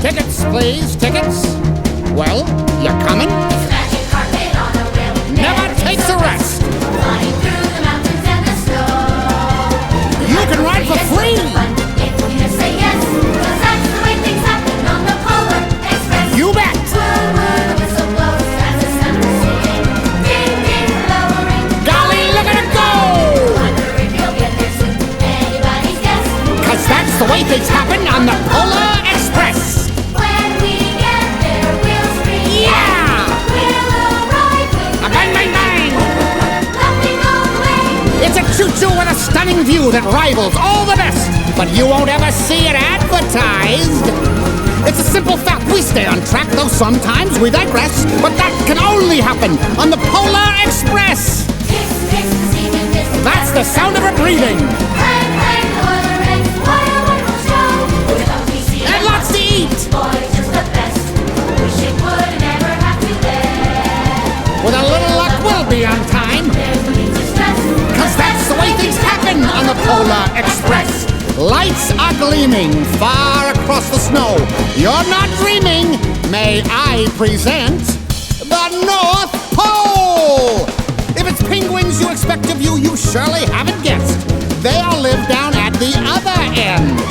Tickets, please, tickets. Well, you coming? Magic carpet on a rail. Never takes a rest. Flying through the mountains and the snow. You can ride for free. If you just say yes, 'cause that's the way things happen on the Polar Express. You bet. Woo woo, the whistle blows as the sun is singing. Ding ding, lowering. Golly, look at it go! Wonder if you'll get there soon. Anybody's guess. 'Cause that's the way things happen on the Polar Express. When we get there, we'll scream. Yeah! We'll arrive with Bang, bang, bang! laughing all the way. It's a choo-choo with a stunning view that rivals all the best, but you won't ever see it advertised. It's a simple fact, we stay on track, though sometimes we digress, but that can only happen on the Polar Express. Kiss, kiss the seaman, kiss the That's the sound of her breathing. Clang, clang, the boiler rings. What a wonderful show. With all we see And lots to eat. boys, just the best. Wish it would never have to end. With a little luck, we'll be on time, There's no need to stress. 'cause that's the way things happen on the Polar Express. Lights are gleaming far across the snow. You're not dreaming. May I present the North Pole? If it's penguins you expect to view, you surely haven't guessed. They all live down at the other end.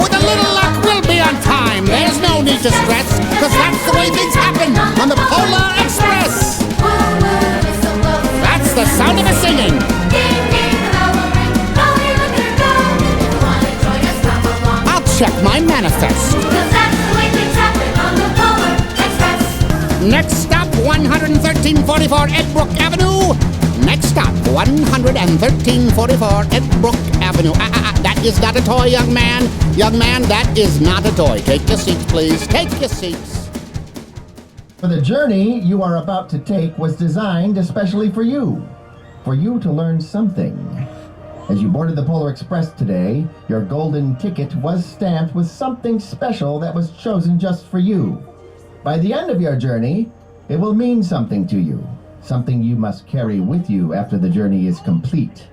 With a little luck, we'll be on time. There's no need to stress, 'cause that's the way things happen on the Polar Express. Woo woo, whistle blows. That's the sound of her singing. Ding ding, the bell will ring. Golly, look at her go. If you wanna join us, come along. I'll check my manifest. 'Cause that's the way things happen on the Polar Express. Next stop, 11344 Edbrook Avenue. Next stop, 11344 Edbrook Avenue. That is not a toy, young man. Young man, that is not a toy. Take your seats, please. Take your seats. For the journey you are about to take was designed especially for you to learn something. As you boarded the Polar Express today, your golden ticket was stamped with something special that was chosen just for you. By the end of your journey, it will mean something to you, something you must carry with you after the journey is complete.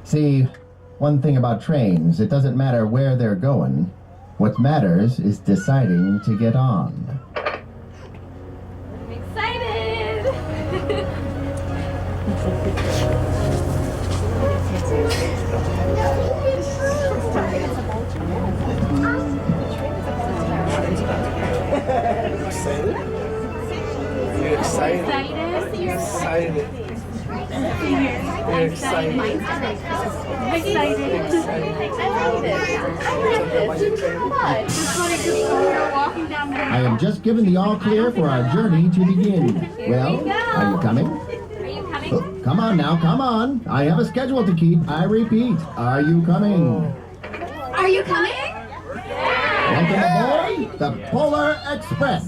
See, one thing about trains, it doesn't matter where they're going. What matters is deciding to get on. I'm excited! You're excited? You're excited. You're excited. I am just giving the all clear for our journey to begin. Well, are you coming? Are you coming? Oh, come on now, come on. I have a schedule to keep. I repeat, are you coming? Are you coming? Welcome aboard the Polar Express.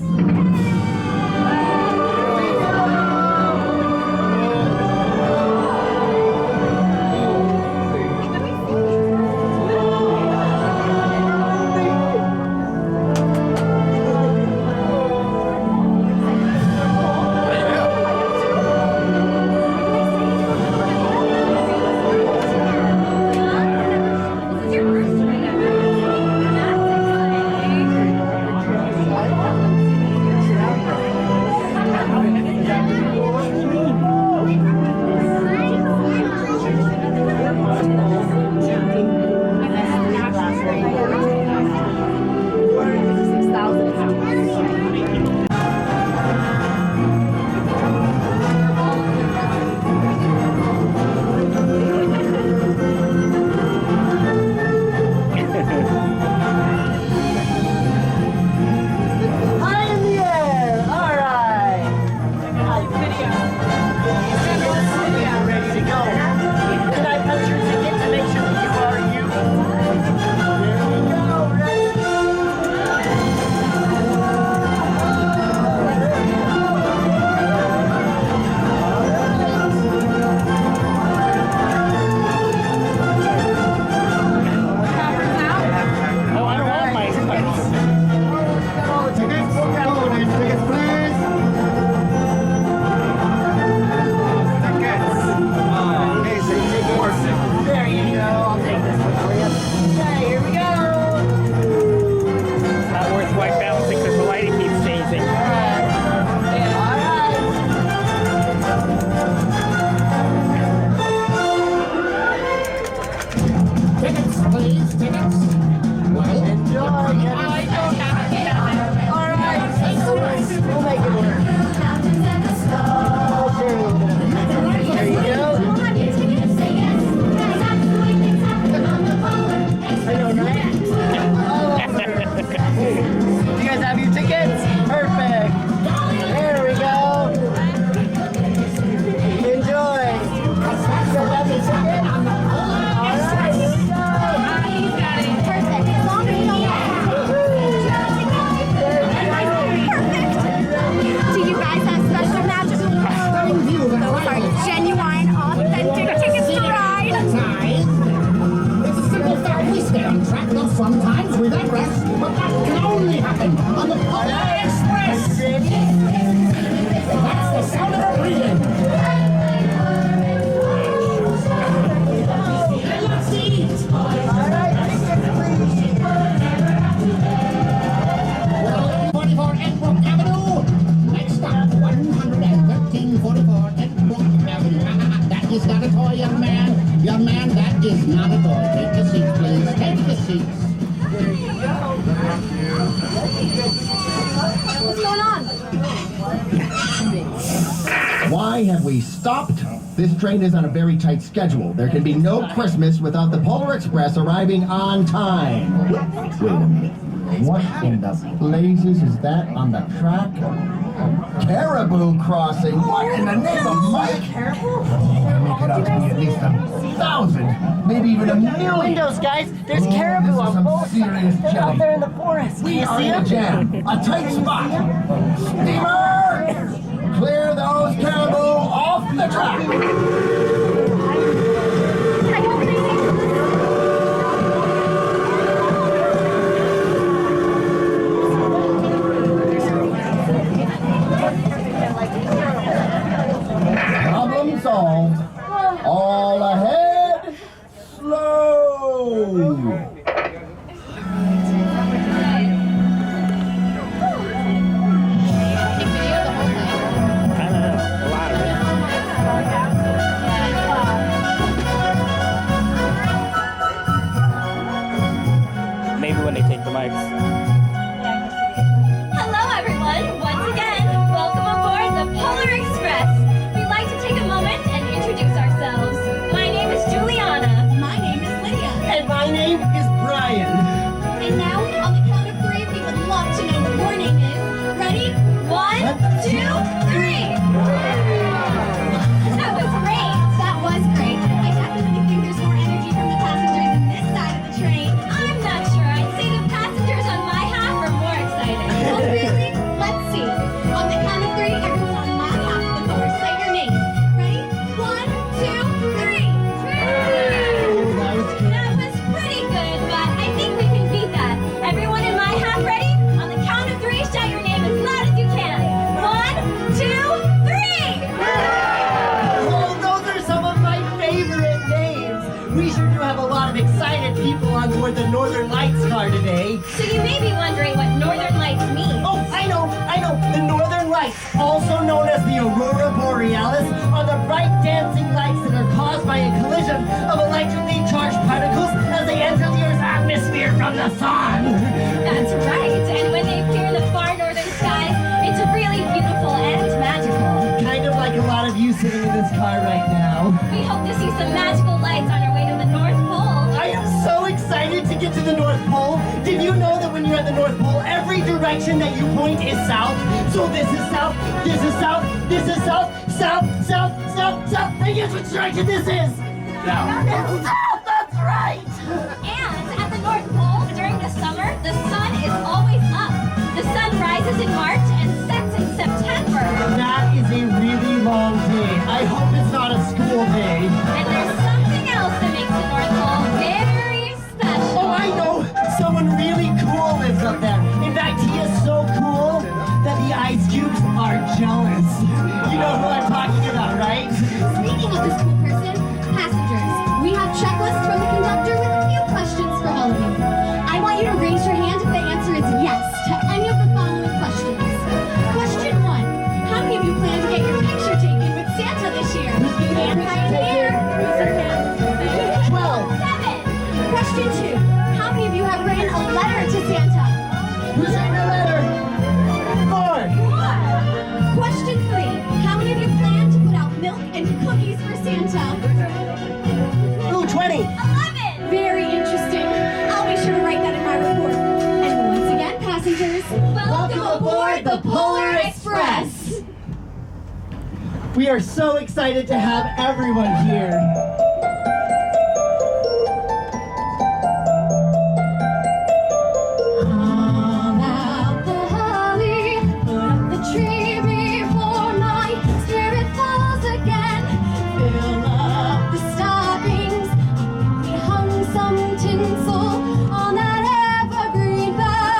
But that can only happen on the Polar Express. That's the sound of her breathing. And let's eat. 44 Edbrook Avenue. Next stop, 11344 Edbrook Avenue. That is not a toy, young man. Young man, that is not a toy. Take the seats, please. Take the seats. What's going on? Why have we stopped? This train is on a very tight schedule. There can be no Christmas without the Polar Express arriving on time. Wait a minute. What in the blazes is that on the track? Caribou Crossing. What in the name of Mike? Caribou? Make it out to be at least 1,000, maybe even 1,000,000. Windows, guys. There's caribou this is on some both serious sides. They're out jelly. there in the forest. We Can you are see in a them? jam, a tight spot. Steamer! Clear those caribou off the track. Problem solved. All ahead. Slow. Maybe when they take the mics. Hello, everyone. Once again, welcome aboard the Polar Express. We'd like to take a moment and introduce ourselves. My name is Juliana. My name is Lydia. And my name is Brian. And now, on the count of three, we would love to know what your name is. Ready? 1, 2, 3. That was great. That was great. I definitely think there's more energy from the passengers in this side of the train. I'm not sure. I'd say the passengers on my half are more excited. Oh, really? Let's see. On the count of three, everyone on my half of the course, say your name. Ready? 1, 2, 3. That was pretty good, but I think we can beat that. Everyone in my half ready? On the count of three, shout your name as loud as you can. 1, 2, 3. Oh, those are some of my favorite names. We sure do have a lot of excited people on board the Northern Lights car today. So you may be wondering what Northern Lights mean. Oh, I know. The Northern Lights, also known as the Aurora Borealis, are the bright dancing lights that are caused by a collision of electrically charged particles as they enter the Earth's atmosphere from the sun. That's right. And when they appear in the far northern skies, it's really beautiful and magical. Kind of like a lot of you sitting in this car right now. We hope to see some magical lights on our way to the North Pole. I am so excited to get to the North Pole. Did you know that when you're at the North Pole, every direction that you point is south? So this is south, this is south, this is south, south, south, south, south. And guess which direction this is? South. It's south, that's right. And at the North Pole, during the summer, the sun is always up. The sun rises in March and sets in September. That is a really long day. I hope it's not a school day. And there's something else that makes the North Pole very special. Oh, I know. Someone really cool lives up there. In fact, he is so cool that the ice cubes are jealous. You know who I'm talking about, right? Speaking of this cool person, passengers, we have checklists from the conductor with a few questions for all of you. I want you to raise your hand if the answer is yes to any of the following questions. Question 1. How many of you plan to get your picture taken with Santa this year? Hand right here. 12. 7. Question 2. How many of you have written a letter to Santa? Who's writing a letter? 4. Question 3. How many of you plan to put out milk and cookies for Santa? Ooh, 20. 11. Very interesting. I'll be sure to write that in my report. And once again, passengers, welcome aboard the Polar Express. We are so excited to have everyone here. Hum out the holly, put up the tree before my spirit falls again. Fill up the stockings, we hung some tinsel on that evergreen bough.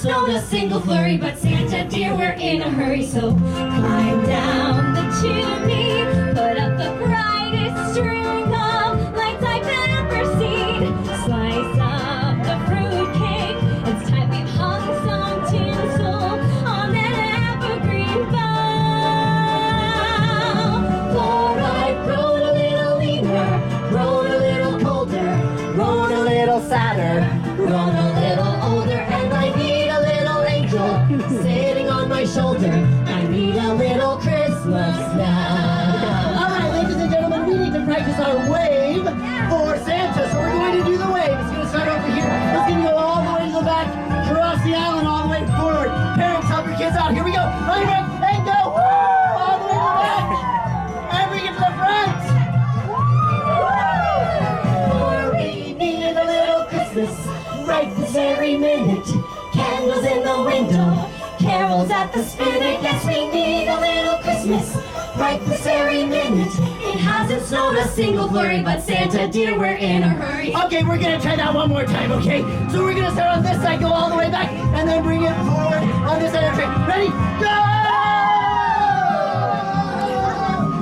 snowed a single flurry, but Santa dear, we're in a hurry. So climb down the chimney, put up the brightest string of lights I've ever seen. Slice up the fruitcake, it's time we've hung some tinsel on that evergreen bough. For I've grown a little leaner, grown a little colder, grown a little sadder, grown a little older, and I need a little angel sitting on my shoulder. I need a little Christmas now. All right, ladies and gentlemen, we need to practice our wave for Santa. So we're going to do the wave. It's going to start over here. It's going to go all the way to the back, across the aisle, and all the way forward. Parents, help your kids out. Here we go. On your mark, and go. Woo! All the way to the back. And bring it to the front. For we need a little Christmas right this very minute. Candles in the window, carols at the spinet. Yes, we need a little Christmas right this very minute. It hasn't snowed a single flurry, but Santa dear, we're in a hurry. Okay, we're going to try that one more time, okay? So we're going to start on this side, go all the way back, and then bring it forward on this side of the train. Ready? Go!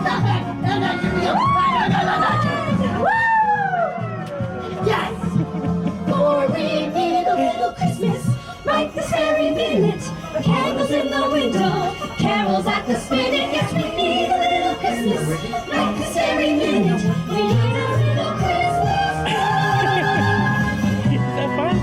Not back, and back. Here we go. Back. Woo! Yes! For we need a little Christmas right this very minute. Candles in the window, carols at the spinet. Yes, we need a little Christmas right this very minute. We need a little Christmas now. Is that fun?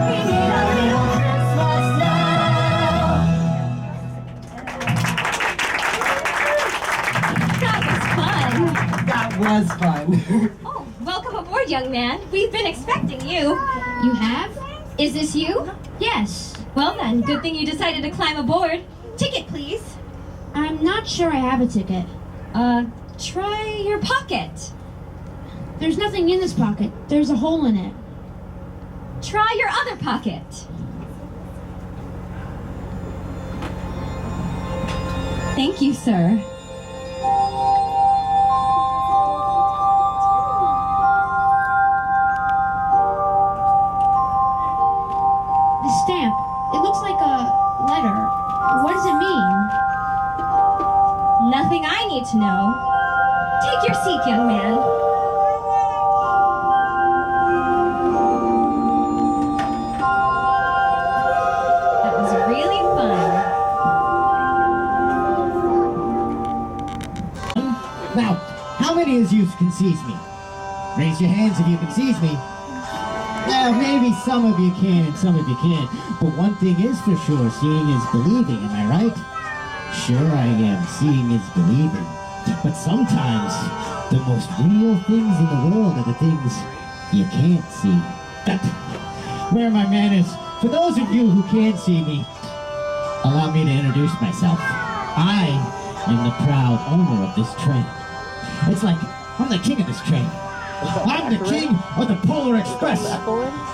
We need a little Christmas now. That was fun. Oh, welcome aboard, young man. We've been expecting you. You have? Is this you? Yes. Well then, good thing you decided to climb aboard. Ticket, please. I'm not sure I have a ticket. Try your pocket. There's nothing in this pocket. There's a hole in it. Try your other pocket. Thank you, sir. The stamp. It looks like a letter. What does it mean? Nothing I need to know. Take your seat, young man. That was really fun. Now, how many of you can see me? Raise your hands if you can see me. Now, maybe some of you can and some of you can't. But one thing is for sure, seeing is believing, am I right? Sure I am, seeing is believing. But sometimes, the most real things in the world are the things you can't see. Where are my manners? For those of you who can't see me, allow me to introduce myself. I am the proud owner of this train. It's like I'm the king of this train. I'm the king of the Polar Express.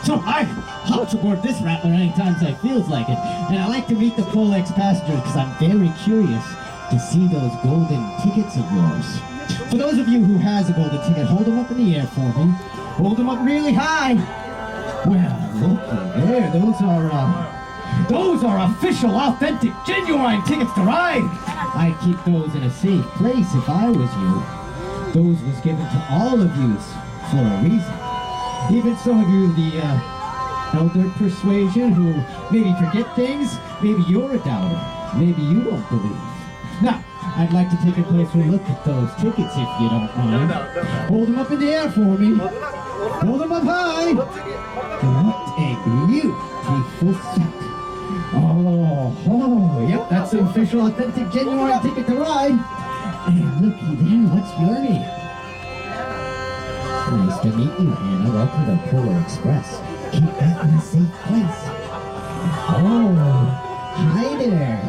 So I hop aboard this rattler anytime I feels like it. And I like to meet the Polar X passengers because I'm very curious to see those golden tickets of yours. For those of you who has a golden ticket, hold them up in the air for me. Hold them up really high. Well, looky there. Those are official, authentic, genuine tickets to ride. I'd keep those in a safe place if I was you. Those was given to all of you for a reason. Even some of you, the elder persuasion, who maybe forget things, maybe you're a doubter, maybe you don't believe. Now, I'd like to take a closer look at those tickets if you don't mind. Hold them up in the air for me. Hold them up high. What a beautiful set. Oh, yep, that's an official, authentic, genuine ticket to ride. And looky there, what's your name? Nice to meet you, Hannah. Welcome to Polar Express. Keep that in a safe place. Oh, hi there.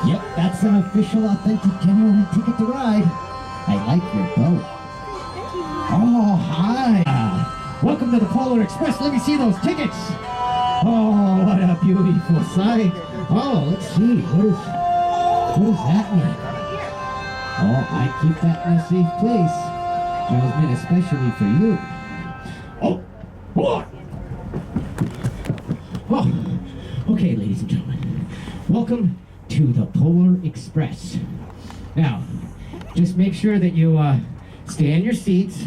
Yep, that's an official, authentic, genuine ticket to ride. I like your boat. Oh, hi. Welcome to the Polar Express. Let me see those tickets. Oh, what a beautiful sight. Oh, let's see. What is that mean? Oh, I keep that in a safe place. It was meant especially for you. Oh, what? Oh, okay, ladies and gentlemen. Welcome to the Polar Express. Now, just make sure that you stay in your seats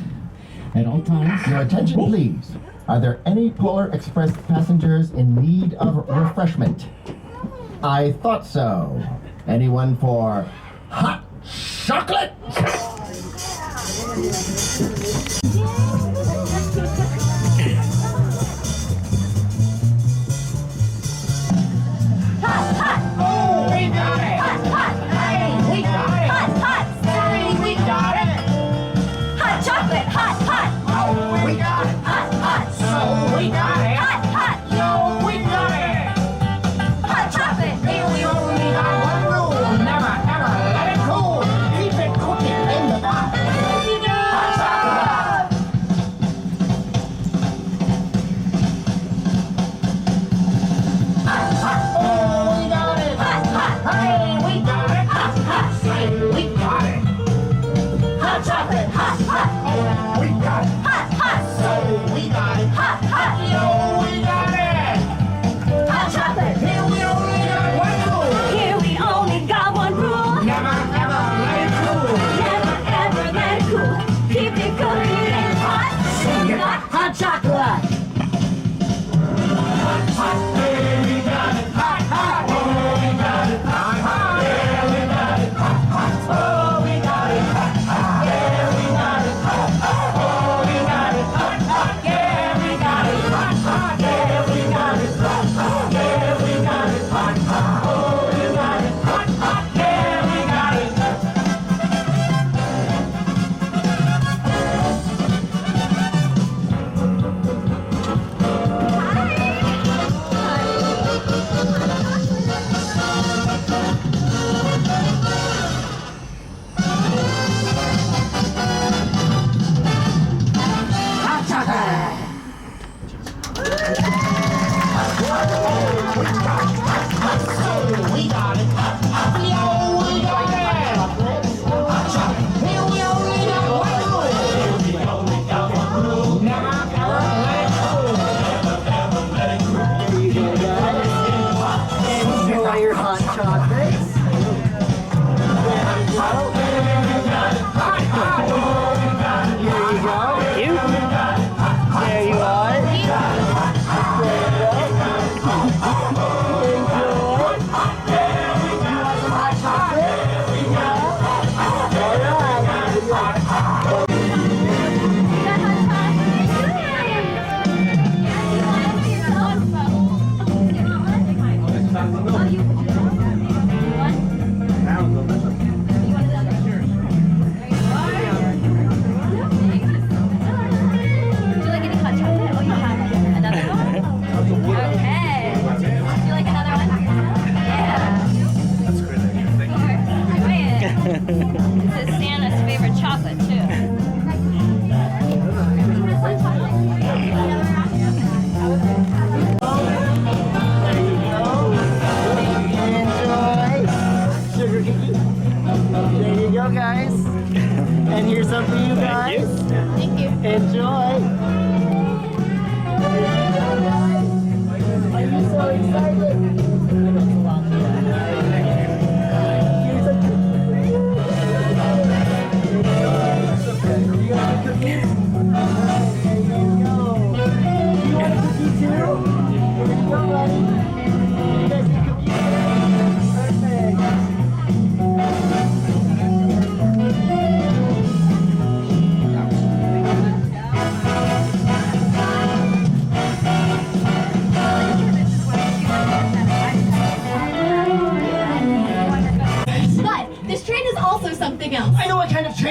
at all times. Your attention, please. Are there any Polar Express passengers in need of refreshment? I thought so. Anyone for hot chocolate? Oh, we got it! Hey, we got it! Hey, we got it! Hot chocolate, hot, hot. Oh, we got it! So we got it! Yo, we got it! Hot chocolate. Here we only got one rule. Never, ever let it cool. Keep it cooking in the pot. Hot chocolate!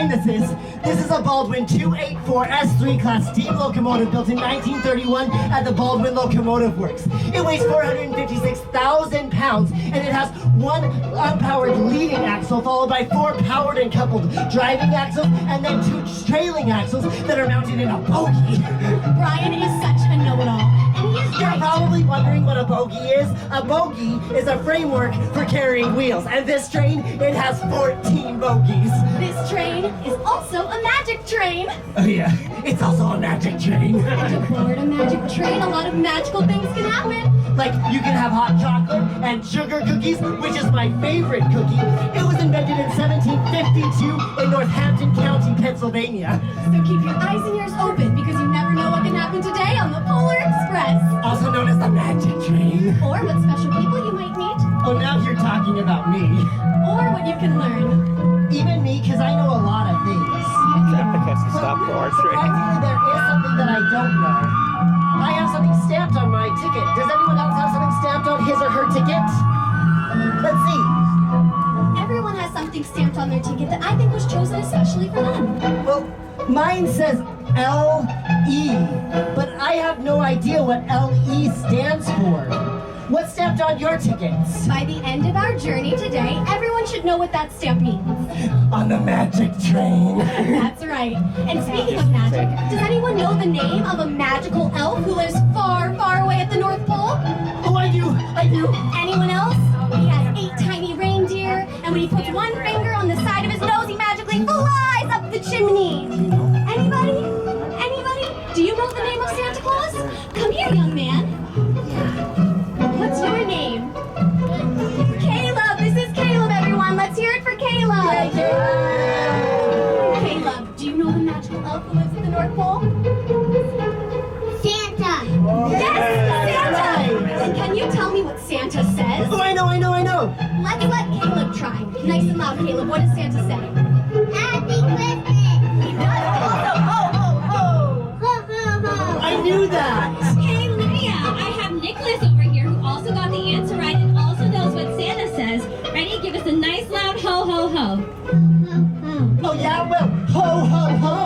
train this is. This is a Baldwin 284 S3 class steam locomotive built in 1931 at the Baldwin Locomotive Works. It weighs 456,000 pounds, and it has one unpowered leading axle followed by 4 powered and coupled driving axles, and then 2 trailing axles that are mounted in a bogie. Brian is such a know-it-all, and he is You're right. probably wondering what a bogie is. A bogie is a framework for carrying wheels, and this train, it has 14 bogies. This train is also a magic train. Oh yeah, it's also a magic train. And aboard a magic train, a lot of magical things can happen. Like, you can have hot chocolate and sugar cookies, which is my favorite cookie. It was invented in 1752 in Northampton County, Pennsylvania. So keep your eyes and ears open, because you never know what can happen today on the Polar Express. Also known as the magic train. Or what special people you might meet. Oh, now you're talking about me. Or what you can learn. Even me, because I know a lot of things. Traffic has to stop for our train. Surprisingly, there is something that I don't know. I have something stamped on my ticket. Does anyone else have something stamped on his or her ticket? Let's see. Everyone has something stamped on their ticket that I think was chosen especially for them. Well, mine says L-E, but I have no idea what L-E stands for. What's stamped on your tickets? By the end of our journey today, everyone should know what that stamp means. On the magic train. That's right. And speaking of magic, does anyone know the name of a magical elf who lives far, far away at the North Pole? Oh, I do. Anyone else? He has 8 tiny reindeer, and when he puts one finger on the side of his nose, he magically flies up the chimney. Anybody? Anybody? Do you know the name of Santa Claus? Come here, young man. What's your name? Caleb. This is Caleb, everyone. Let's hear it for Caleb. Caleb, do you know the magical elf who lives at the North Pole? Santa. Yes, Santa! And can you tell me what Santa says? Oh, I know. Let's let Caleb try. Nice and loud, Caleb. What does Santa say? Happy Christmas. He does also ho, ho, ho! Ho, ho, ho. I knew that. Hey, Lydia, I have Nicholas over here who also got the answer right and also knows what Santa says. Ready? Give us a nice loud ho, ho, ho. Oh, yeah, well, ho, ho, ho.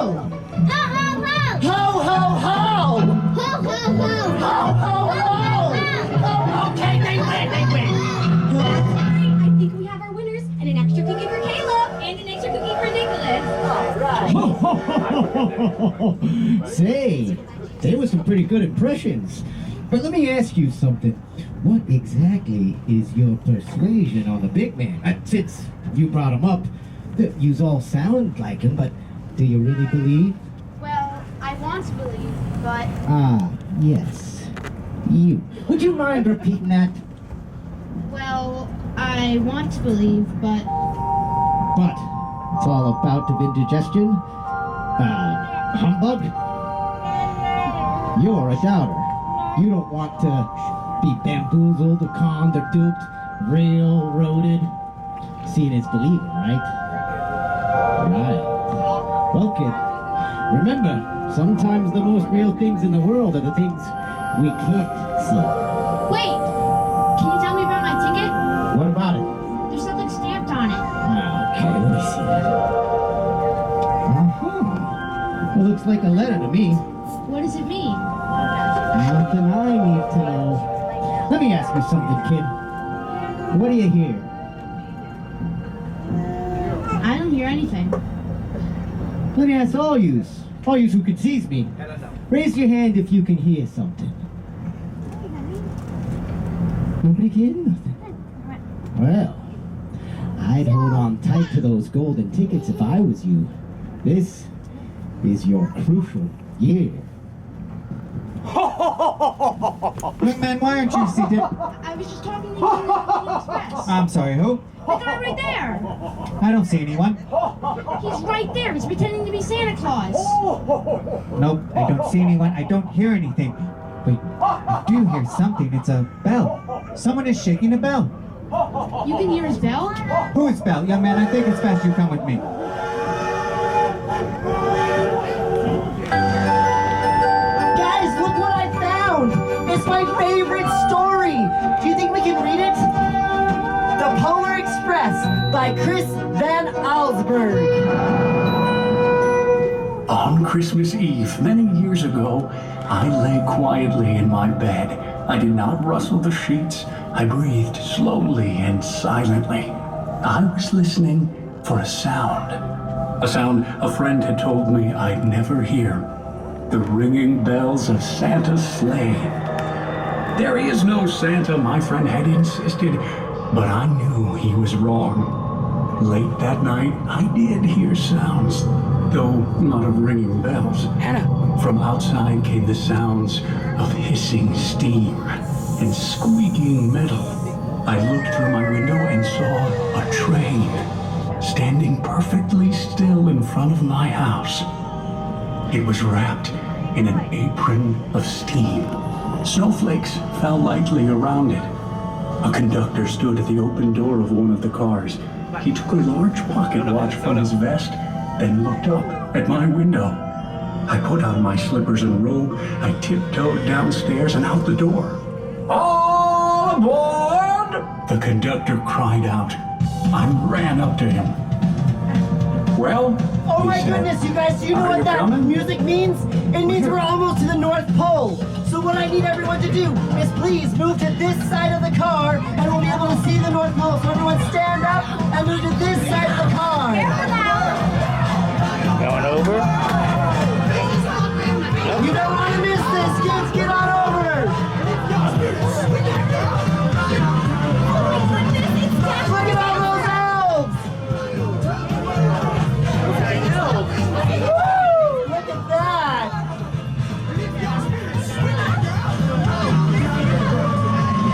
Ho, ho, ho. Ho, ho, ho. Ho, ho, ho. Ho, ho, ho. Oh, okay, they win. I think we have our winners and an extra cookie for Caleb. And an extra cookie for Nicholas. All right. Say, they were some pretty good impressions. But let me ask you something. What exactly is your persuasion on the big man? Since you brought him up, you all sound like him, but do you really believe? Well, I want to believe, but Ah, yes. You. Would you mind repeating that? well, I want to believe, but But it's all about of indigestion? Humbug? You're a doubter. You don't want to be bamboozled or conned or duped, railroaded. Seeing is believing, right? Right. Well, kid, remember, sometimes the most real things in the world are the things we can't see. wait. Can you tell me about my ticket? What about it? There's something stamped on it. Okay, let me see that. Uh-huh. It looks like a letter to me. What does it mean? Nothing I need to know. Let me ask you something, kid. What do you hear? I don't hear anything. Let me ask all yous who can see me. Raise your hand if you can hear something. Nobody can hear nothing. Well, I'd hold on tight to those golden tickets if I was you. This is your crucial year. Young man, why aren't you seated? I was just talking to you in the Express. I'm sorry, who? The guy right there. I don't see anyone. He's right there. He's pretending to be Santa Claus. Nope, I don't see anyone. I don't hear anything. Wait, I do hear something. It's a bell. Someone is shaking a bell. You can hear his bell? Who is bell? Young man, I think it's best you come with me. Guys, look what I found. It's my favorite story. Do you think we can read it? The Polar Express by Chris Van Allsburg. On Christmas Eve, many years ago, I lay quietly in my bed. I did not rustle the sheets. I breathed slowly and silently. I was listening for a sound a friend had told me I'd never hear. The ringing bells of Santa's sleigh. There is no Santa, my friend had insisted, but I knew he was wrong. Late that night, I did hear sounds, though not of ringing bells. From outside came the sounds of hissing steam and squeaking metal. I looked through my window and saw a train standing perfectly still in front of my house. It was wrapped in an apron of steam. Snowflakes fell lightly around it. A conductor stood at the open door of one of the cars. He took a large pocket watch from his vest, then looked up at my window. I put on my slippers and robe. I tiptoed downstairs and out the door. All aboard! The conductor cried out. I ran up to him. Well, Oh my he said, goodness, you guys, do you know "Are what you that coming?" music means? It means we're almost to the North Pole. So what I need everyone to do is please move to this side of the car and we'll be able to see the North Pole. So everyone stand up and move to this side of the car. Going over. You don't want to miss this, kids. Get on over. Look at all those elves. Woo! Look at that.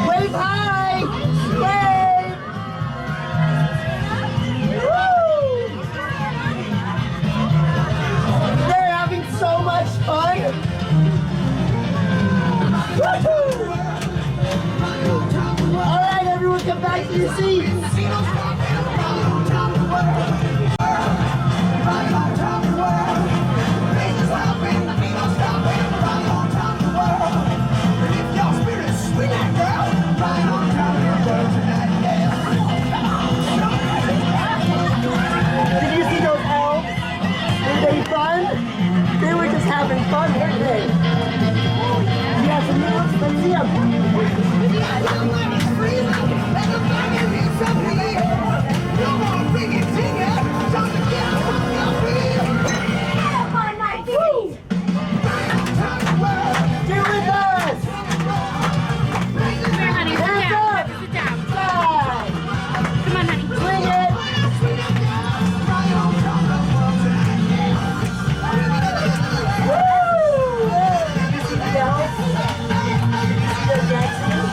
Wave high. Wave. Woo! They're having so much fun. Woo-hoo! All right, everyone, come back to your seats. Did you see those elves? Were they fun? They were just having fun, weren't they? You got some new ones? Let's see them. Get with us! Hands up! Slide! Swing it! Woo! You see the elves? You see their dancing?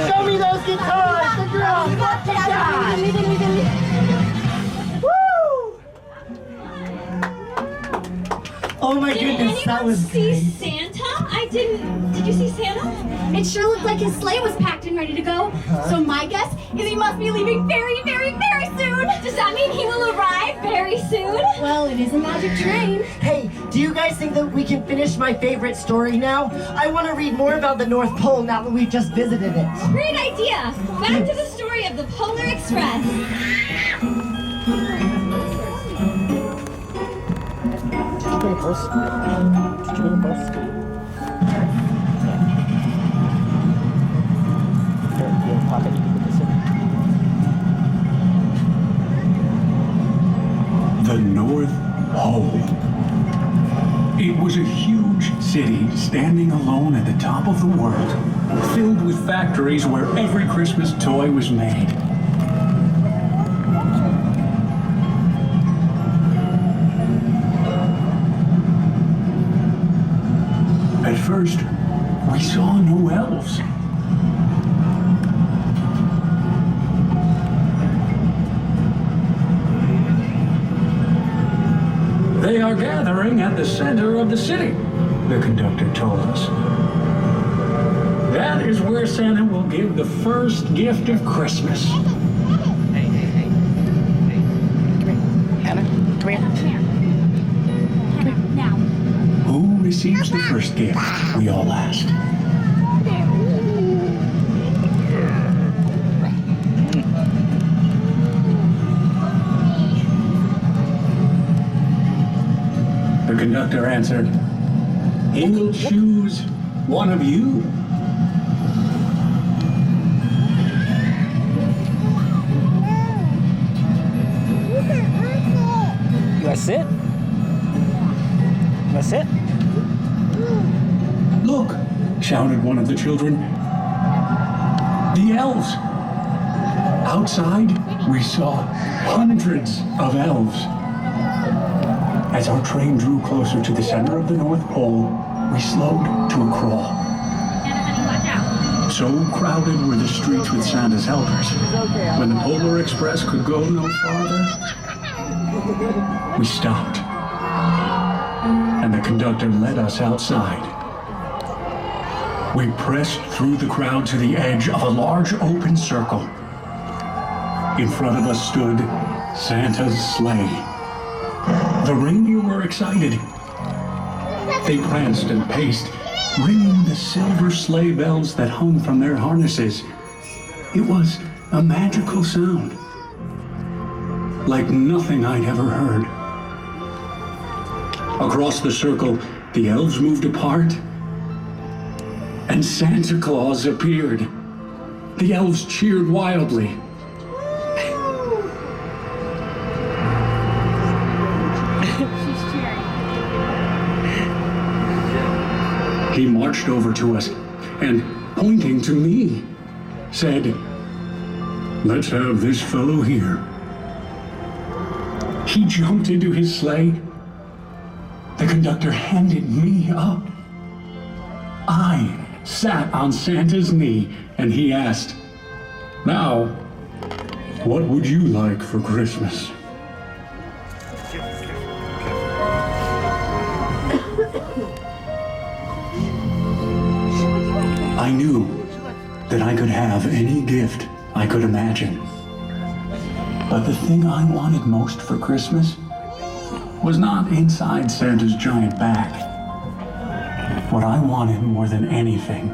Show me those guitars, the drums, the Woo! Oh my goodness, that was see great. Santa? I didn't. Did you see Santa? It sure looked like his sleigh was packed and ready to go. So my guess is he must be leaving very, very, very soon. Does that mean he will arrive very soon? Well, it is a magic train. Hey, do you guys think that we can finish my favorite story now? I want to read more about the North Pole now that we've just visited it. Great idea. Back to the story of the Polar Express. The North Pole. It was a huge city standing alone at the top of the world, filled with factories where every Christmas toy was made. At first, we saw no elves. They are gathering at the center of the city, the conductor told us. That is where Santa will give the first gift of Christmas. Hey. Hannah, come here. Now. Who receives the first gift? We all asked. The conductor answered, he will choose one of you. You want to sit? You want to sit? Look, shouted one of the children. The elves. Outside, we saw hundreds of elves. As our train drew closer to the center of the North Pole, we slowed to a crawl. So crowded were the streets with Santa's helpers. When the Polar Express could go no farther, we stopped. And the conductor led us outside. We pressed through the crowd to the edge of a large open circle. In front of us stood Santa's sleigh. The reindeer were excited. They pranced and paced, ringing the silver sleigh bells that hung from their harnesses. It was a magical sound, like nothing I'd ever heard. Across the circle, the elves moved apart, and Santa Claus appeared. The elves cheered wildly. He marched over to us and, pointing to me, said, let's have this fellow here. He jumped into his sleigh. The conductor handed me up. I sat on Santa's knee and he asked, now, what would you like for Christmas? I knew that I could have any gift I could imagine. But the thing I wanted most for Christmas was not inside Santa's giant bag. What I wanted more than anything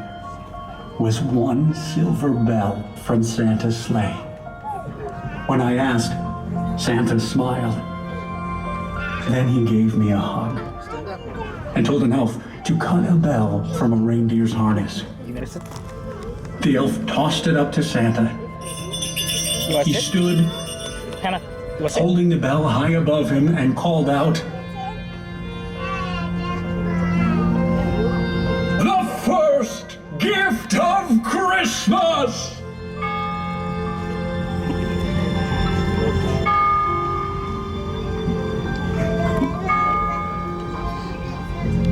was one silver bell from Santa's sleigh. When I asked, Santa smiled. Then he gave me a hug and told an elf to cut a bell from a reindeer's harness. The elf tossed it up to Santa. He stood, Hannah, you want to sit? holding the bell high above him, and called out, the first gift of Christmas!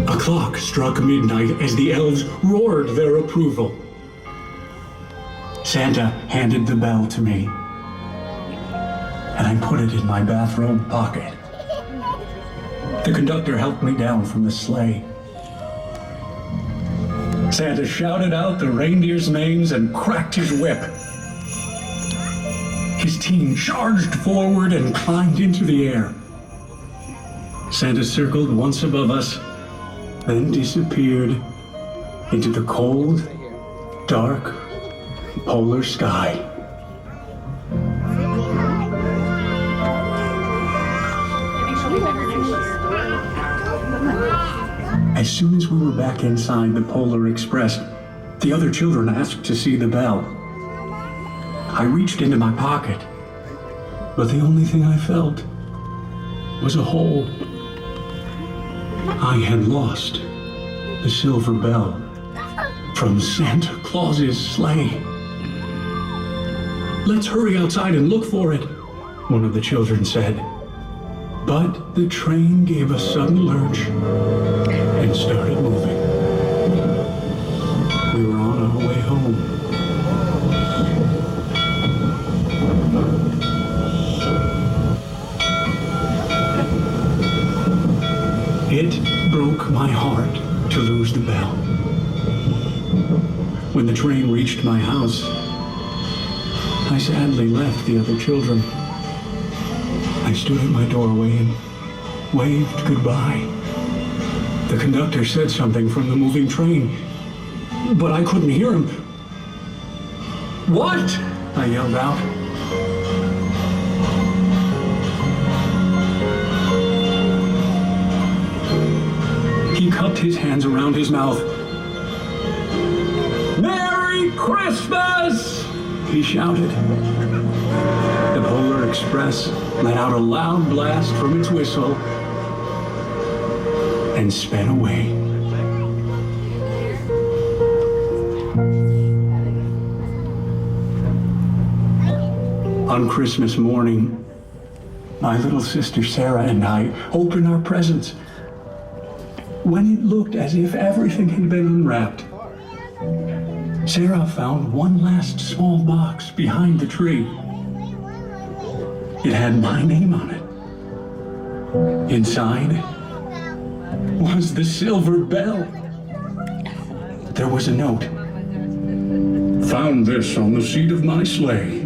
A clock struck midnight as the elves roared their approval. Santa handed the bell to me, and I put it in my bathrobe pocket. The conductor helped me down from the sleigh. Santa shouted out the reindeers' names and cracked his whip. His team charged forward and climbed into the air. Santa circled once above us, then disappeared into the cold, dark, polar sky. As soon as we were back inside the Polar Express, the other children asked to see the bell. I reached into my pocket, but the only thing I felt was a hole. I had lost the silver bell from Santa Claus's sleigh. Let's hurry outside and look for it, one of the children said. But the train gave a sudden lurch and started moving. We were on our way home. broke my heart to lose the bell. When the train reached my house, I sadly left the other children. I stood at my doorway and waved goodbye. The conductor said something from the moving train, but I couldn't hear him. "What?" I yelled out. He cupped his hands around his mouth. "Merry Christmas!" he shouted. The Polar Express let out a loud blast from its whistle and sped away. On Christmas morning, my little sister Sarah and I opened our presents. When it looked as if everything had been unwrapped, Sarah found one last small box behind the tree. It had my name on it. Inside was the silver bell. There was a note. "Found this on the seat of my sleigh.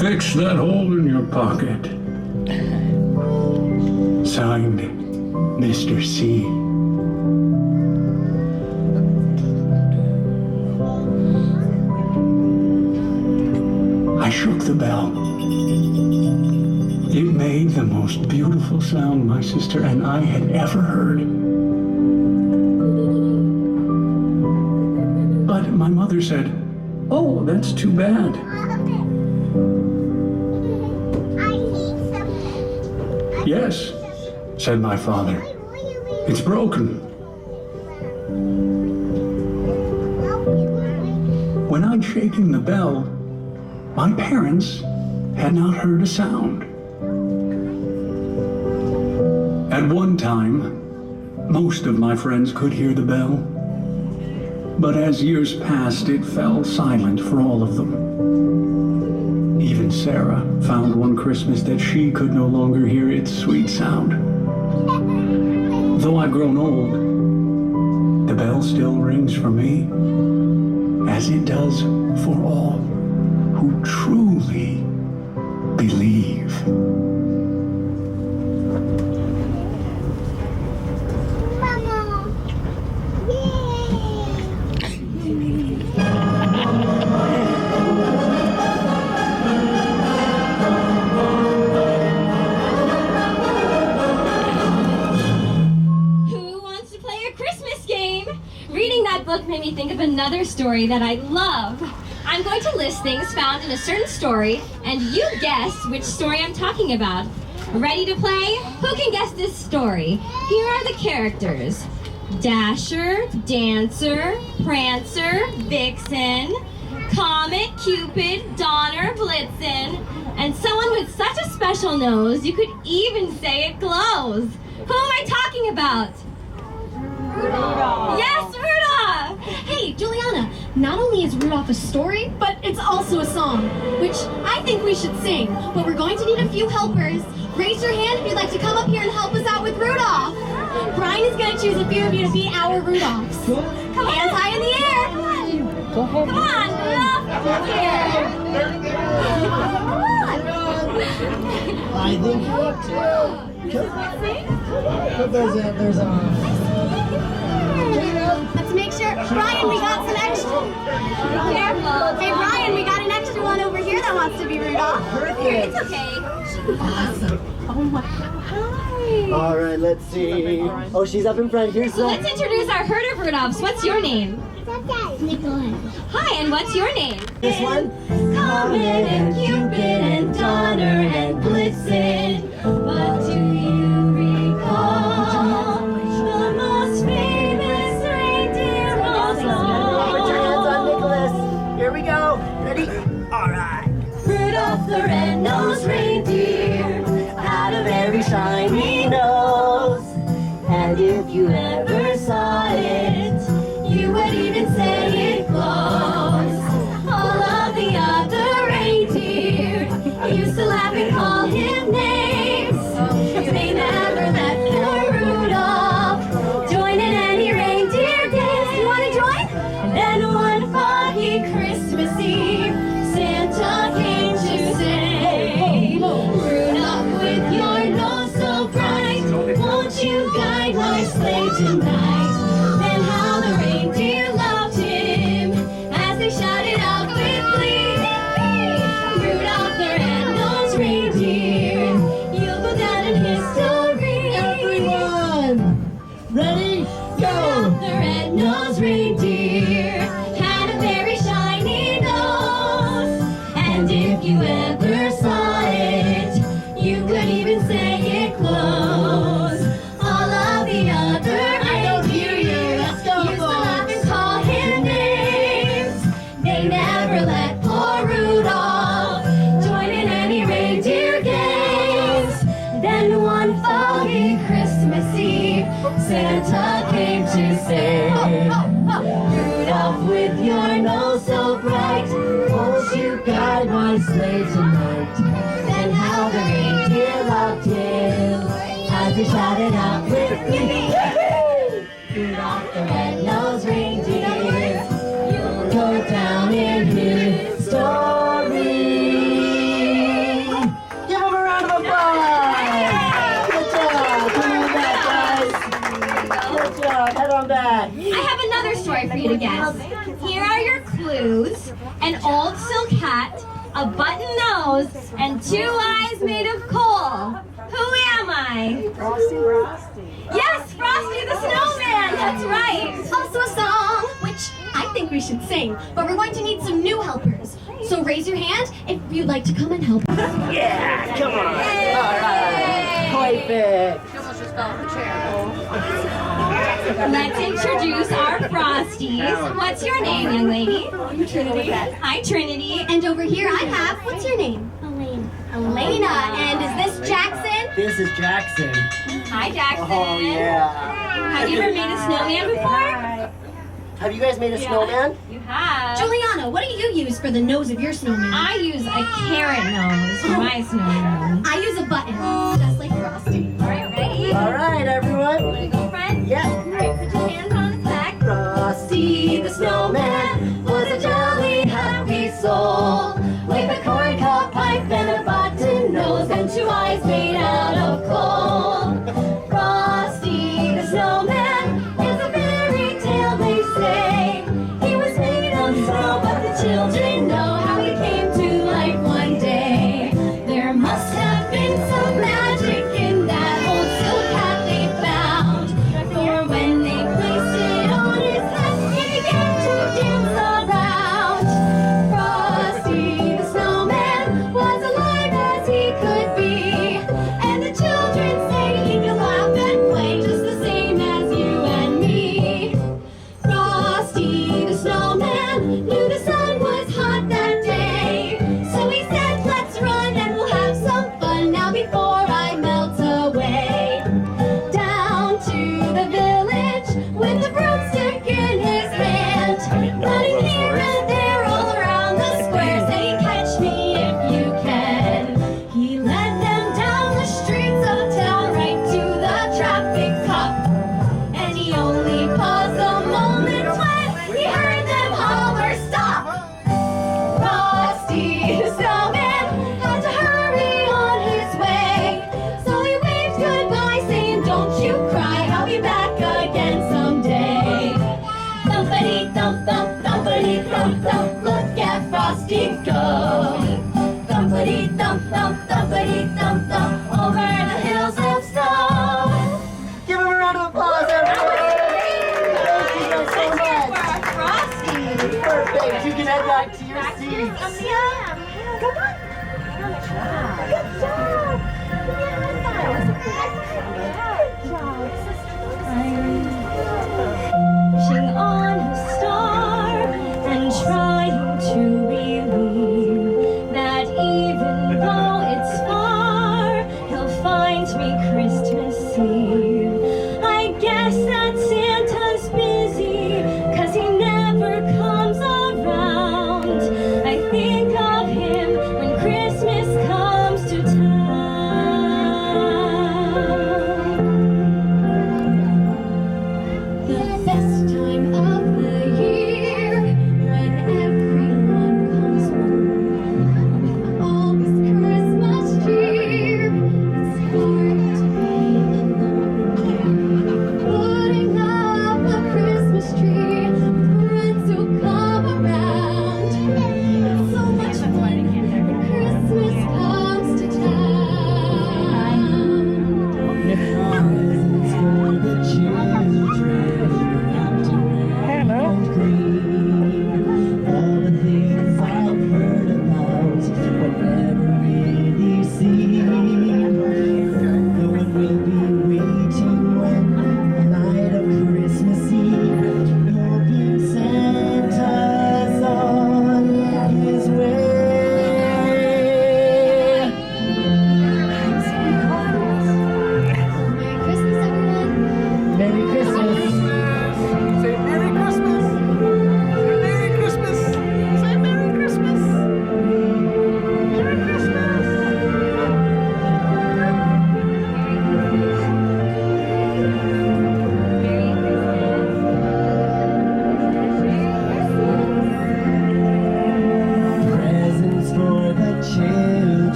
Fix that hole in your pocket." Signed, Mr. C. I shook the bell. It made the most beautiful sound my sister and I had ever heard. But my mother said, "Oh, that's too bad." "Yes," said my father. "It's broken." When I'd shaken the bell, my parents had not heard a sound. At one time, most of my friends could hear the bell, but as years passed, it fell silent for all of them. Even Sarah found one Christmas that she could no longer hear its sweet sound. Though I've grown old, the bell still rings for me, as it does for all who truly believe. Made me think of another story that I love. I'm going to list things found in a certain story, and you guess which story I'm talking about. Ready to play? Who can guess this story? Here are the characters: Dasher, Dancer, Prancer, Vixen, Comet, Cupid, Donner, Blitzen, and someone with such a special nose you could even say it glows. Who am I talking about? Rudolph! Yes, Rudolph! Hey, Juliana, not only is Rudolph a story, but it's also a song, which I think we should sing. But we're going to need a few helpers. Raise your hand if you'd like to come up here and help us out with Rudolph. Brian is going to choose a few of you to be our Rudolphs. Come hands high in the air. Come on, Rudolph. Here. I think you want to. There's Let's make sure. Brian, we got some extra. Careful. Hey, Brian, we got an extra one over here that wants to be Rudolph. Here, it's okay. awesome. Oh my God. Hi. All right, let's see. Oh, she's up in front. Here's the. Let's introduce our herd of Rudolphs. What's your name? Nicholas. Hi, and what's your name? This one. Comet and Cupid and Donner and Blitzen. What do you recall? The most famous reindeer of Put your hands on all. Nicholas. Here we go. Ready? All right. Rudolph the red-nosed reindeer had a very shiny nose. And if you ever saw it, you would even say it glows. All of the other reindeer used to laugh and call him names. They never met poor Rudolph. Merry Christmas Eve, Santa came to say. Rudolph, with your nose so bright, won't you guide my sleigh tonight? Then how the reindeer loved him as he shouted out with glee. Rudolph the red-nosed reindeer, you'll go down in history. Give him a round of applause! Good job! Come on back, guys! Good job! Head on back! I have another story for you to guess. Here are your clues. An old silk hat, a button nose, and 2 eyes made of coal. Who am I? Frosty. Yes, Frosty the Snowman, that's right. Also a song, which I think we should sing, but we're going to need some new helpers. So raise your hand if you'd like to come and help us. Yeah! Come on! Alright! Perfect! Let's introduce our Frosties. What's your name, young lady? I'm Trinity. Hi, Trinity. And over here I have, what's your name? Elena. And is this Jackson? This is Jackson. Hi, Jackson. Oh, yeah. Have you ever made a snowman before? Have you guys made a snowman? You have. Juliana, what do you use for the nose of your snowman? I use a carrot nose for my snowman. I use a button, just like Frosty. All right, ready? Alright, everyone. Want to go, friend? Yeah. All right, put your hands on his back. Frosty the snowman was a jolly happy soul with a corn cob pipe and a button nose and 2 eyes made out of coal. Frosty the snowman is a fairy tale, they say. He was made of snow, but the children know how he came to life one day. There must have been some magic in that old silk hat they found, for when they placed it on his head, he began to dance around. Frosty the snowman was alive as he could be, and the children say he could laugh and play just the same as you and me. Frosty the snowman knew the sun was hot that day, so he said, let's run and we'll have some fun now before I melt away. Down to the village with the broomstick in his hand, running here and there all around the square, saying, catch me if you can. He led them down the streets of town right to the traffic cop, and he only paused a moment when he heard them holler, stop! Frosty the snowman had to hurry on his way, so he waved goodbye saying, don't you cry, I'll be back again someday. Thumpity-thump-thump, thumpity-thump-thump, look at Frosty go. Thumpity-thump-thump, thumpity-thump-thump, over the hills of snow. Give him a round of applause, everyone! Thank you guys so much! Frosty. Perfect! You can head back to your seats. Come on. Good job. Wishing on a star and trying to believe that even though it's far, he'll find me Christmas Eve. I guess that Santa's busy, 'cause he never comes around. I think of him when Christmas comes to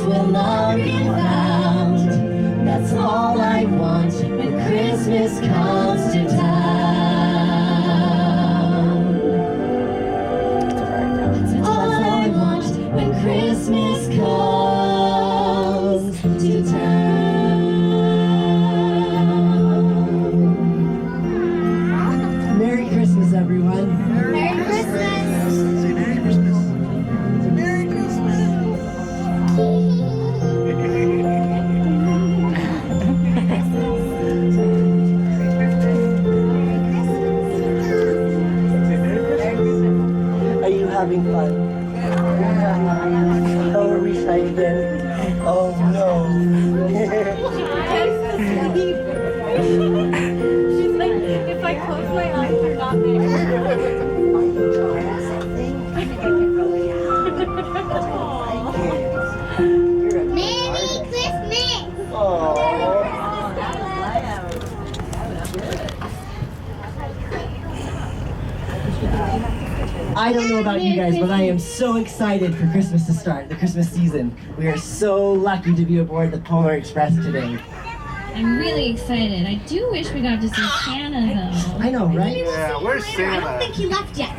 will not be found. That's all I want when Christmas comes to town. That's all I want when Christmas comes to town. Merry Christmas, everyone. Merry Christmas. Merry Christmas. Merry Christmas. Are you having fun? Oh, are we shy again? Oh no. She's like, if I close my eyes, they're not Merry Christmas. I don't know about you guys, but I am so excited for Christmas to start, the Christmas season. We are so lucky to be aboard the Polar Express today. I'm really excited. I do wish we got to see Santa, though. I know, right? Yeah, where's I don't Santa? think he left yet.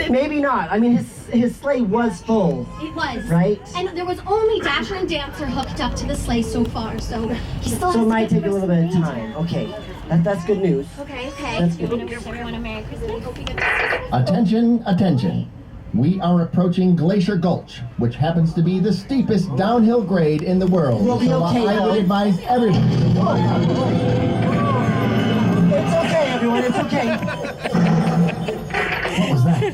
Maybe not. I mean, his sleigh was full, It was. right? And there was only Dasher and Dancer hooked up to the sleigh so far, so he still has So it to might get take a little bit of time. Okay, that's good news. Okay. That's I want to good. wish everyone a Merry Christmas. Hope you get to see Attention, attention. We are approaching Glacier Gulch, which happens to be the steepest downhill grade in the world. We'll be so okay, I though. would advise everybody. It's okay, everyone. It's okay. What was that?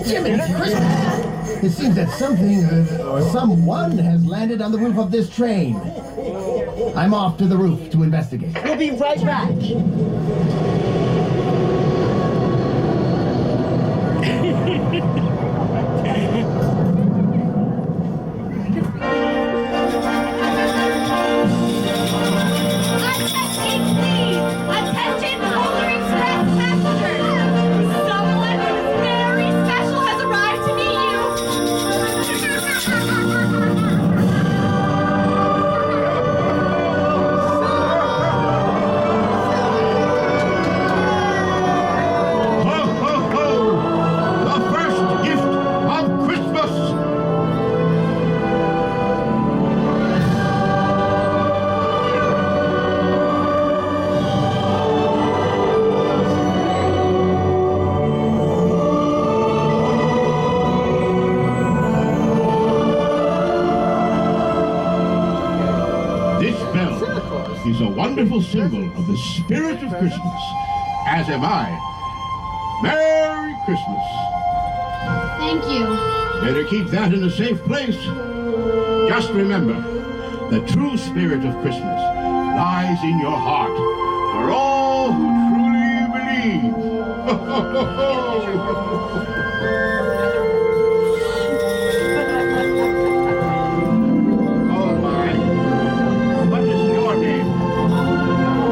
Jimmy, it's Christmas! It seems that something or someone has landed on the roof of this train. I'm off to the roof to investigate. We'll be right back. Attention, please! Attention, Polar Express passengers! Someone very special has arrived to meet Ho, ho, ho! The first gift of Christmas! This bell is a wonderful symbol of the spirit of Christmas, as am I. Merry Christmas. Thank you. Better keep that in a safe place. Just remember, the true spirit of Christmas lies in your heart for all who truly believe. Oh my. What is your name?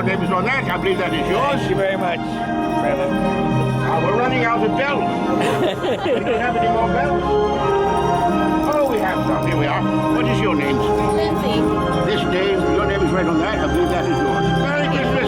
your name is on that. I believe that is yours. Thank you very much, brother. We're running out of bells. We don't have any more bells. Oh, we have some. Here we are. What is your name? Lindsay. This day, your name is right on that. I believe that is yours. Merry Christmas.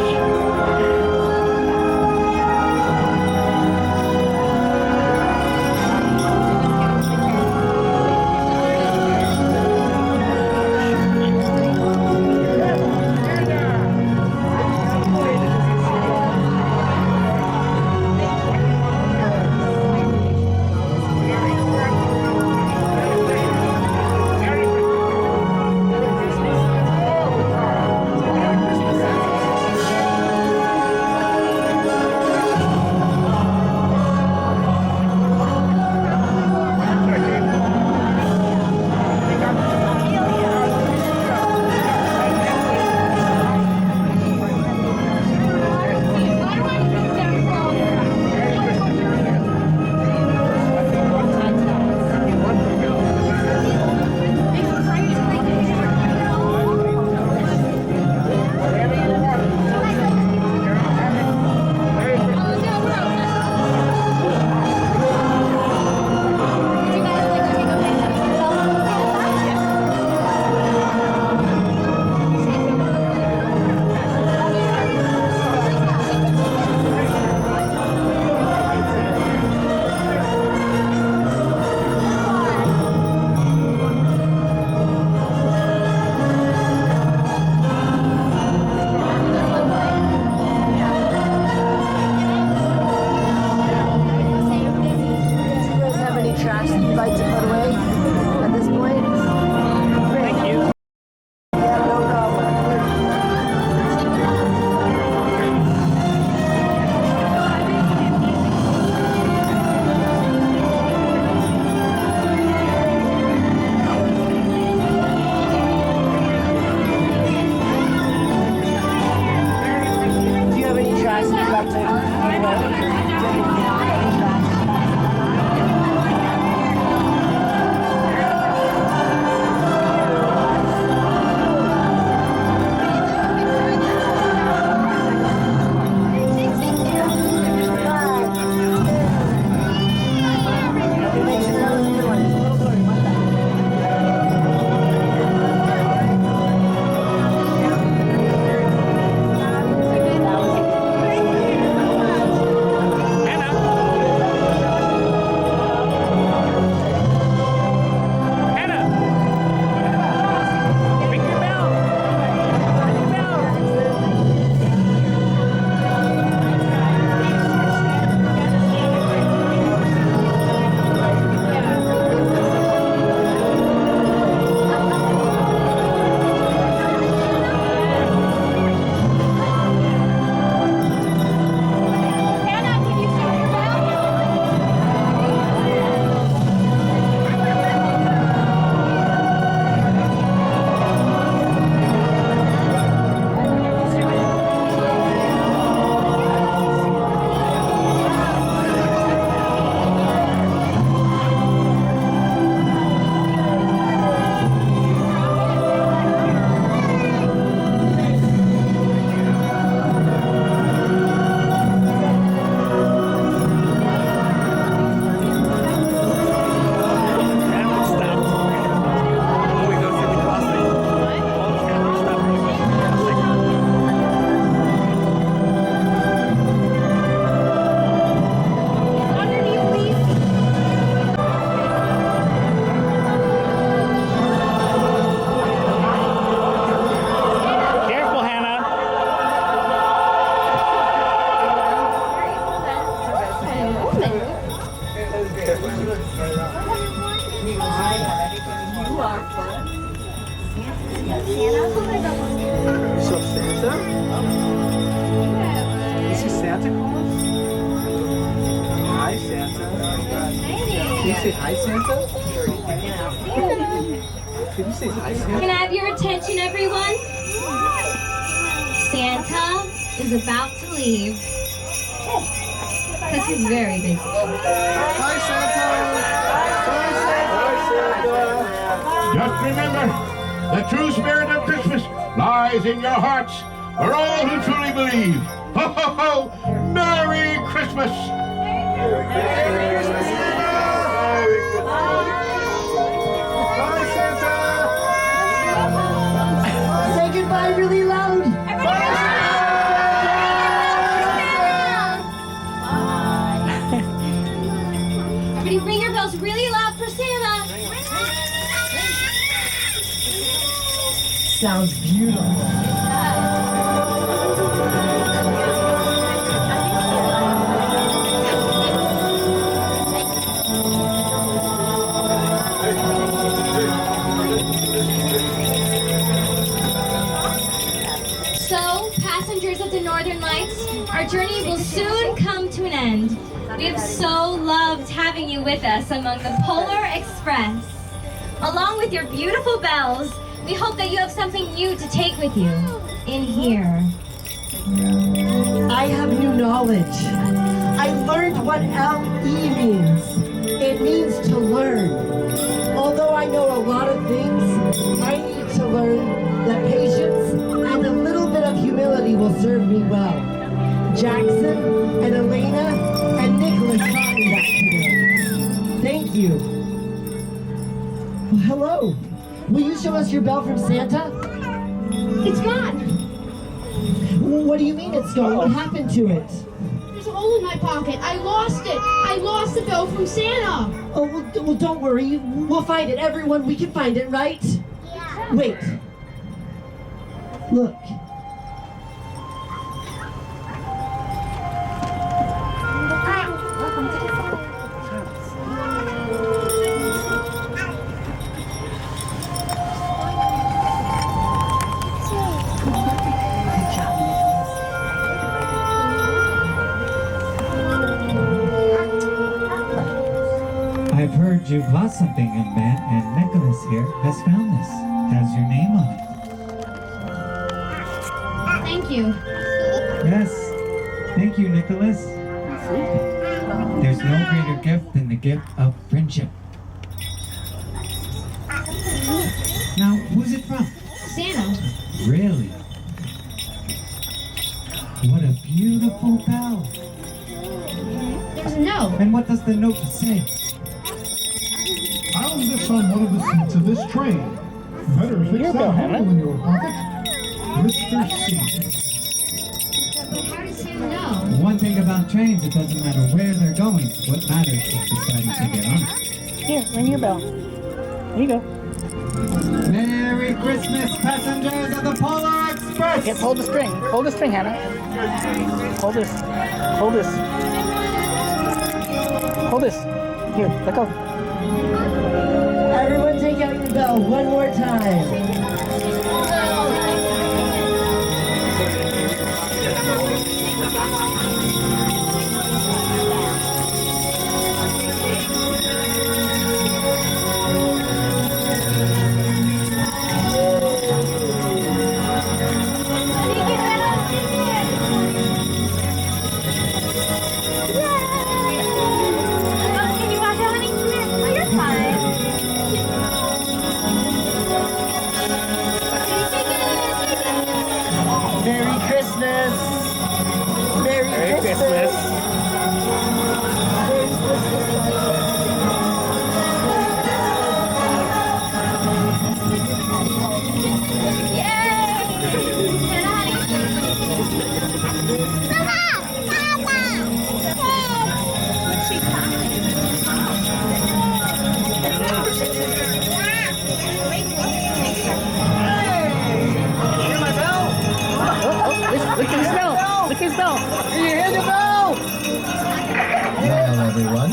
So Santa? Is he Santa Claus? Hi Santa. Can you say hi Santa? Can you say hi Santa? Can I have your attention, everyone? Santa is about to leave. Because he's very busy. Hi Santa. Just remember, the true spirit of Christmas lies in your hearts. for all who truly believe. Ho, ho, ho! Merry Christmas! Say goodbye really loud. Everybody ring your bells really loud for Santa. Sounds beautiful. So, passengers of the Northern Lights, our journey will soon come to an end. We have so loved having you with us among the Polar Express. Along with your beautiful bells, we hope that you have something new to take with you in here. I have new knowledge. I learned what LE means. It means to learn. Although I know a lot of things, I need to learn that patience and a little bit of humility will serve me well. Jackson and Elena and Nicholas taught me that today. Thank you. Well, hello. Will you show us your bell from Santa? It's gone. What do you mean it's gone? What happened to it? There's a hole in my pocket. I lost it. I lost the bell from Santa. Oh, well, don't worry. We'll find it. Everyone, we can find it, right? Yeah. Wait. Look. I've heard you've lost something, young man, and Nicholas here has found this. It has your name on it. Thank you. Yes. Thank you, Nicholas. There's no greater gift than the gift of friendship. Now, who's it from? Santa. Really? What a beautiful bell. There's a note. And what does the note say? Found this on one of the seats of this train. Better fix that hole in your pocket. Mr. C. But how does Santa know? One thing about trains, it doesn't matter where they're going. What matters is deciding to get on it. Here, ring your bell. There you go. Merry Christmas, passengers of the Polar Express! Yes, hold the string. Hold the string, Hannah. Hold this. Hold this. Hold this. Here, let go. Everyone take out your bell one more time. Merry Christmas! Merry Christmas! Look at his bell. Look at his bell. You hear the bell? Well, everyone,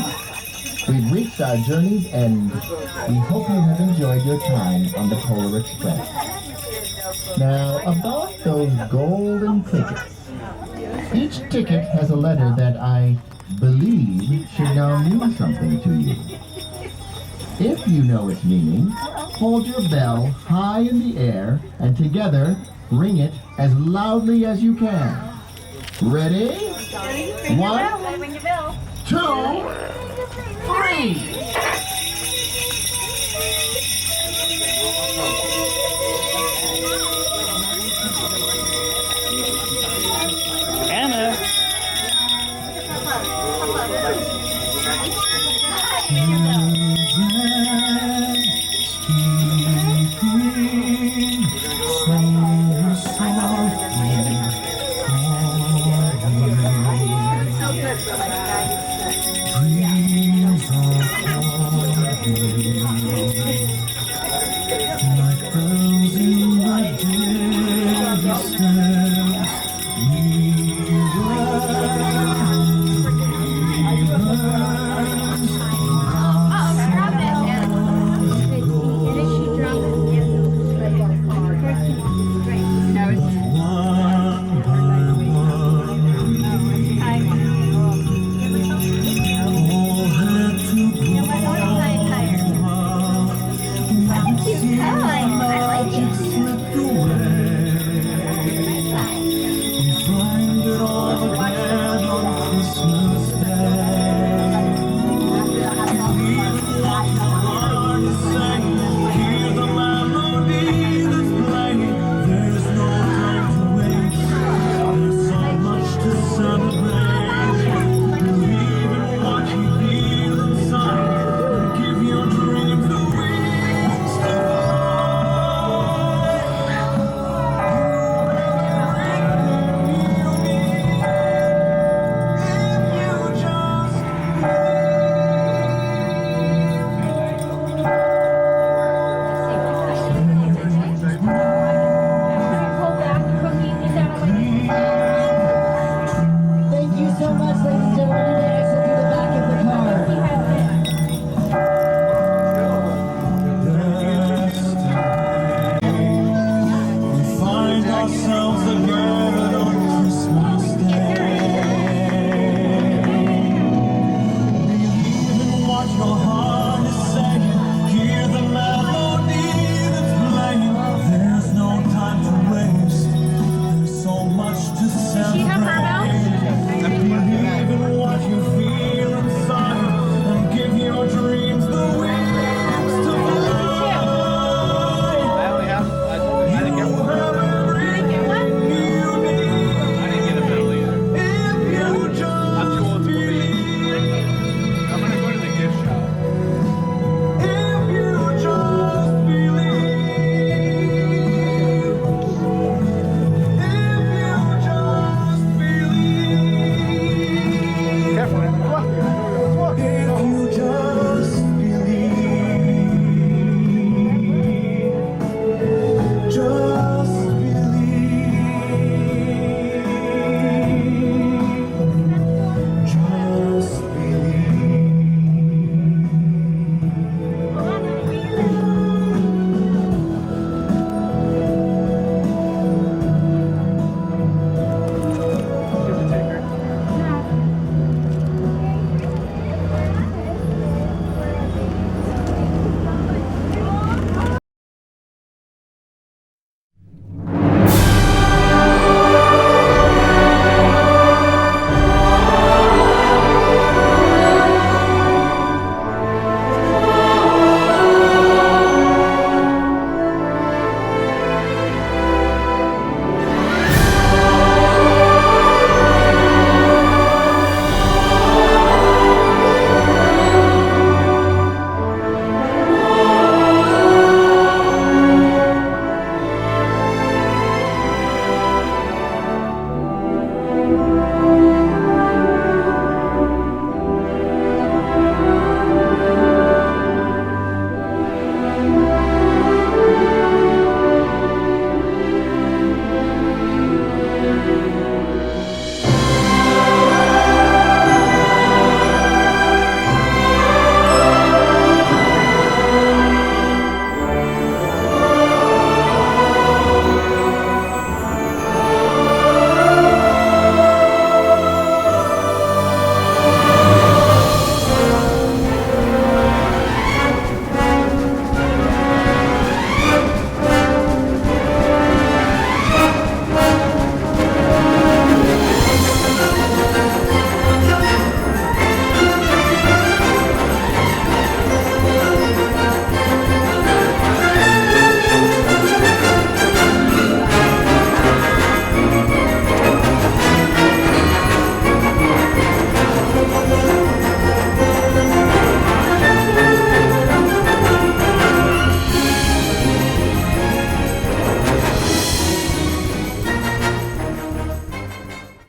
we've reached our journey's end. We hope you have enjoyed your time on the Polar Express. Now, about those golden tickets. Each ticket has a letter that I believe should now mean something to you. If you know its meaning, hold your bell high in the air and together ring it as loudly as you can. Ready? 1, 2, 3. themselves a girl.